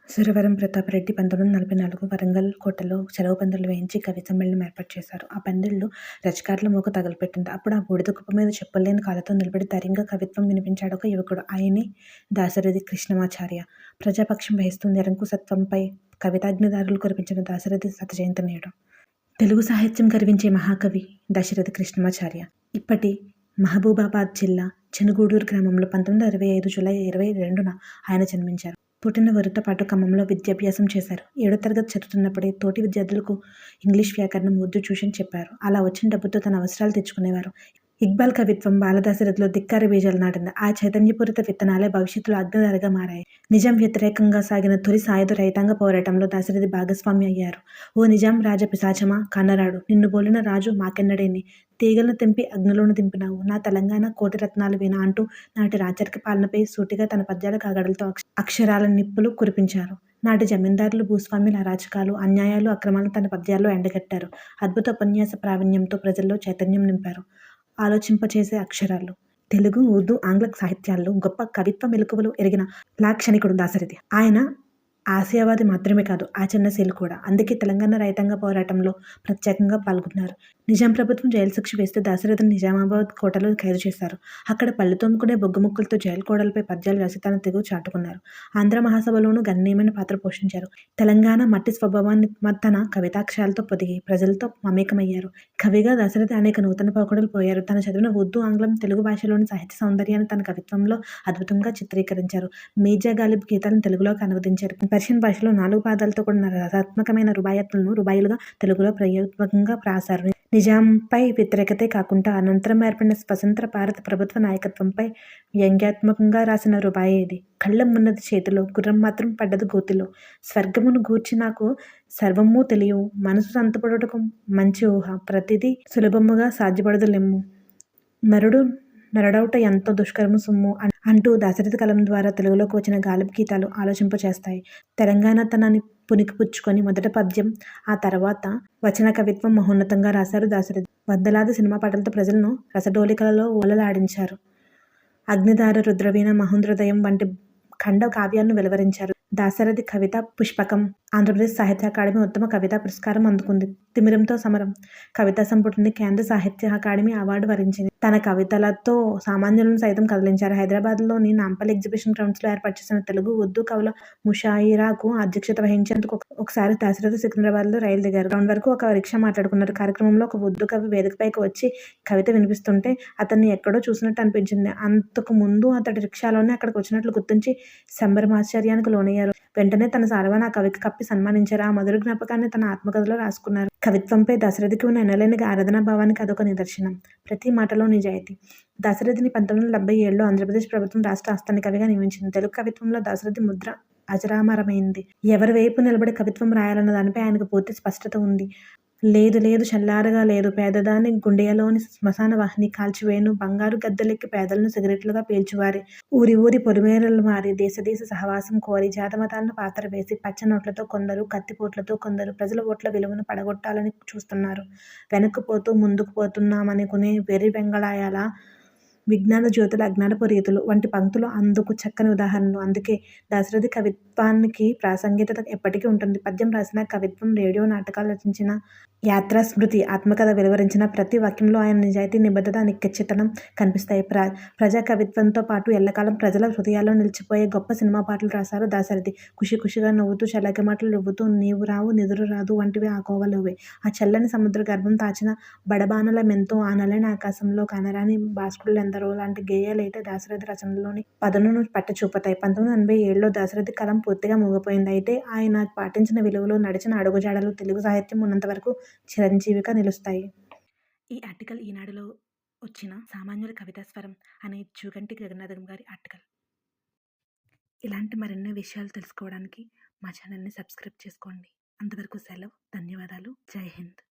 సురవరం ప్రతాపరెడ్డి 1944 వరంగల్ కోటలో సెలవు పందిళ్లు వేయించి కవి సమ్మేళనం ఏర్పాటు చేశారు. ఆ పందిళ్లు రజకారుల మూక తగలపెట్టింది. అప్పుడు ఆ బూడిద కుప్ప మీద చెప్పుల్లేని కాళ్ళతో నిలబడి ధైర్యంగా కవిత్వం వినిపించాడొక యువకుడు. ఆయనే దాశరథి కృష్ణమాచార్య. ప్రజాపక్షం వహిస్తూ నిరంకుశత్వంపై కవితాగ్నిదారులు కురిపించిన దాశరథి శతజయంతి నేడు. తెలుగు సాహిత్యం గర్వించే మహాకవి దాశరథి కృష్ణమాచార్య. ఇప్పటి మహబూబాబాద్ జిల్లా చెనుగూడూరు గ్రామంలో 1965 జూలై 22న ఆయన జన్మించారు. పుట్టిన ఊరితో పాటు ఖమ్మంలో విద్యాభ్యాసం చేశారు. 7వ తరగతి చదువుతున్నప్పుడే తోటి విద్యార్థులకు ఇంగ్లీష్ వ్యాకరణం, ఉర్దూ ట్యూషన్ చెప్పారు. అలా వచ్చిన డబ్బుతో తన అవసరాలు తెచ్చుకునేవారు. ఇక్బాల్ కవిత్వం బాలదాశరథిలో ధిక్కార బీజాలు నాటింది. ఆ చైతన్యపూరిత విత్తనాలే భవిష్యత్తులో అగ్నిధారగా మారాయి. నిజాం వ్యతిరేకంగా సాగిన తొలి సాయుధ రైతాంగ పోరాటంలో దాశరథి భాగస్వామి అయ్యారు. ఓ నిజాం రాజ పిశాచమా కన్నరాడు, నిన్ను బోలిన రాజు మాకెన్నడేని, తీగలను తెంపి అగ్నిలోను దింపినావు, నా తెలంగాణ కోటి రత్నాలు వీణ అంటూ నాటి రాచరిక పాలనపై సూటిగా తన పద్యాల కాగడలతో అక్షరాల నిప్పులు కురిపించారు. నాటి జమీందారులు, భూస్వామ్యుల అరాచకాలు, అన్యాయాలు, అక్రమాలను తన పద్యాల్లో ఎండగట్టారు. అద్భుత ఉపన్యాస ప్రావీణ్యంతో ప్రజల్లో చైతన్యం నింపారు. ఆలోచింపచేసే అక్షరాలు. తెలుగు, ఉర్దూ, ఆంగ్ల సాహిత్యాల్లో గొప్ప కవిత్వ మెలకువలు ఎరిగిన లాక్షణికుడు దాశరథి. ఆయన ఆశయవాది మాత్రమే కాదు, ఆచరణశీలి కూడా. అందుకే తెలంగాణ రైతాంగ పోరాటంలో ప్రత్యేకంగా పాల్గొన్నారు. నిజాం ప్రభుత్వం జైలు శిక్ష వేస్తే దాశరథిని నిజామాబాద్ కోటలో ఖైదు చేశారు. అక్కడ పళ్ళు తోముకునే బొగ్గుముక్కలతో జైలు కోడలపై పద్యాలు రాసి తన తెగువ చాటుకున్నారు. ఆంధ్ర మహాసభలోనూ గణనీయమైన పాత్ర పోషించారు. తెలంగాణ మట్టి స్వభావాన్ని తన కవితాక్షరాలతో పొదిగి ప్రజలతో మమేకమయ్యారు. కవిగా దాశరథి అనేక నూతన పోకడలు పోయారు. తను చదివిన ఉర్దూ, ఆంగ్లం, తెలుగు భాషలోని సాహిత్య సౌందర్యాన్ని తన కవిత్వంలో అద్భుతంగా చిత్రీకరించారు. మీర్జా గాలిబ్ గీతాలను తెలుగులోకి అనువదించారు. పర్షియన్ భాషలో 4 పాదాలతో కూడిన రసాత్మకమైన రుబాయత్లను రుబాయిలుగా తెలుగులో ప్రయోగాత్మకంగా రాశారు. నిజాంపై వ్యతిరేకతే కాకుండా అనంతరం ఏర్పడిన స్వతంత్ర భారత ప్రభుత్వ నాయకత్వంపై వ్యంగ్యాత్మకంగా రాసిన రుబాయి ఇది. కళ్ళమున్నది చేతిలో, గుర్రం మాత్రం పడ్డది గోతిలో. స్వర్గమును గూర్చి నాకు సర్వమూ తెలియు, మనసు సంతపడుటకు మంచి ఊహ, ప్రతిదీ సులభముగా సాధ్యపడదు లెమ్ము, నరుడౌట ఎంతో దుష్కరము సుమ్ము అంటూ దాశరథి కలం ద్వారా తెలుగులోకి వచ్చిన గాలిబ్ గీతాలు ఆలోచింపచేస్తాయి. తెలంగాణతనాన్ని పుణికిపుచ్చుకొని మొదట పద్యం, ఆ తర్వాత వచన కవిత్వం మహోన్నతంగా రాశారు దాశరథి. వందలాది సినిమా పాటలతో ప్రజలను రసడోలికలలో ఓలలాడించారు. అగ్నిధార, రుద్రవీణ, మహోదయం వంటి ఖండ కావ్యాలను వెలువరించారు. దాశరథి కవిత పుష్పకం ఆంధ్రప్రదేశ్ సాహిత్య అకాడమీ ఉత్తమ కవితా పురస్కారం అందుకుంది. తిమిరంతో సమరం కవితా సంపుటిని కేంద్ర సాహిత్య అకాడమీ అవార్డు వరించింది. తన కవితలతో సామాన్యులను సైతం కదిలించారు. హైదరాబాద్లోని నాంపల్లి ఎగ్జిబిషన్ గ్రౌండ్స్లో ఏర్పాటు చేసిన తెలుగు, ఉర్దూ కవుల ముషాయిరాకు అధ్యక్షత వహించేందుకు ఒకసారి దాశరథి సికింద్రాబాద్లో రైలు దిగారు. గ్రౌండ్ వరకు ఒక రిక్షా మాట్లాడుకున్నారు. కార్యక్రమంలో ఒక ఉర్దూ కవి వేదికపైకి వచ్చి కవిత వినిపిస్తుంటే అతన్ని ఎక్కడో చూసినట్టు అనిపించింది. అంతకు ముందు అతడి రిక్షాలోనే అక్కడికి వచ్చినట్లు గుర్తించి సంభ్రమాశ్చర్యానికి లోనయ్యారు. వెంటనే తన సాల్వాను ఆ కవికి కప్పి సన్మానించారు. ఆ మధుర జ్ఞాపకాన్ని తన ఆత్మకథలో రాసుకున్నారు. కవిత్వంపై దాశరథికి ఉన్న ఎనలేని ఆరాధనా భావానికి అదొక నిదర్శనం. ప్రతి మాటలో నిజాయితీ. దాశరథిని 1977లో ఆంధ్రప్రదేశ్ ప్రభుత్వం రాష్ట్ర ఆస్థాన కవిగా నియమించింది. తెలుగు కవిత్వంలో దాశరథి ముద్ర అజరామరమైంది. ఎవరి వైపు నిలబడి కవిత్వం రాయాలన్న దానిపై ఆయనకు పూర్తి స్పష్టత ఉంది. లేదు చల్లారగా లేదు, పేదదాని గుండెలోని శ్మశాన వాహిని కాల్చివేయను, బంగారు గద్దెలెక్కి పేదలను సిగరెట్లుగా పేల్చువారి, ఊరి పొలిమేరలు మారి, దేశ సహవాసం కోరి, జాతమతాలను పాతర వేసి, పచ్చ నోట్లతో కొందరు, కత్తిపోట్లతో కొందరు ప్రజల ఓట్ల విలువను పడగొట్టాలని చూస్తున్నారు. వెనక్కు పోతూ ముందుకు పోతున్నామనుకునే వెర్రి వెంగళాయాల విజ్ఞాన జ్యోతుల అజ్ఞానపు రీతులు వంటి పంక్తులు అందుకు చక్కని ఉదాహరణలు. అందుకే దాశరథి కవిత్వానికి ప్రాసంగికత ఎప్పటికీ ఉంటుంది. పద్యం రాసిన, కవిత్వం, రేడియో నాటకాలు రచించిన, యాత్రా స్మృతి, ఆత్మకథ వెలువరించిన ప్రతి వాక్యంలో ఆయన నిజాయితీ, నిబద్ధత, నిక్కచ్చితనం కనిపిస్తాయి. ప్రజా కవిత్వంతో పాటు ఎల్లకాలం ప్రజల హృదయాల్లో నిలిచిపోయే గొప్ప సినిమా పాటలు రాశారు దాశరథి. ఖుషిగా నవ్వుతూ, చల్లకి మాటలు రువ్వుతూ, నీవు రావు నిదురు రాదు వంటివి ఆ కోవలోవే. ఆ చల్లని సముద్ర గర్భం దాచిన బడబానల మెంతో, ఆ నల్లని ఆకాశంలో కానరాని భాస్కరులెందరో లాంటి గేయాలైతే దాశరథి రచనలోని పదునును పట్టచూపుతాయి. 1987లో దాశరథి కలం పూర్తిగా మూగపోయింది. అయితే ఆయన పాటించిన విలువలు, నడిచిన అడుగుజాడలు తెలుగు సాహిత్యం ఉన్నంతవరకు చిరంజీవిగా నిలుస్తాయి. ఈ ఆర్టికల్ ఈనాడులో వచ్చిన సామాన్యుల కవితా స్వరం అనే జూగంటి జగన్నాథం గారి ఆర్టికల్. ఇలాంటి మరెన్నో విషయాలు తెలుసుకోవడానికి మా ఛానల్ని సబ్స్క్రైబ్ చేసుకోండి. అంతవరకు సెలవు. ధన్యవాదాలు. జై హింద్.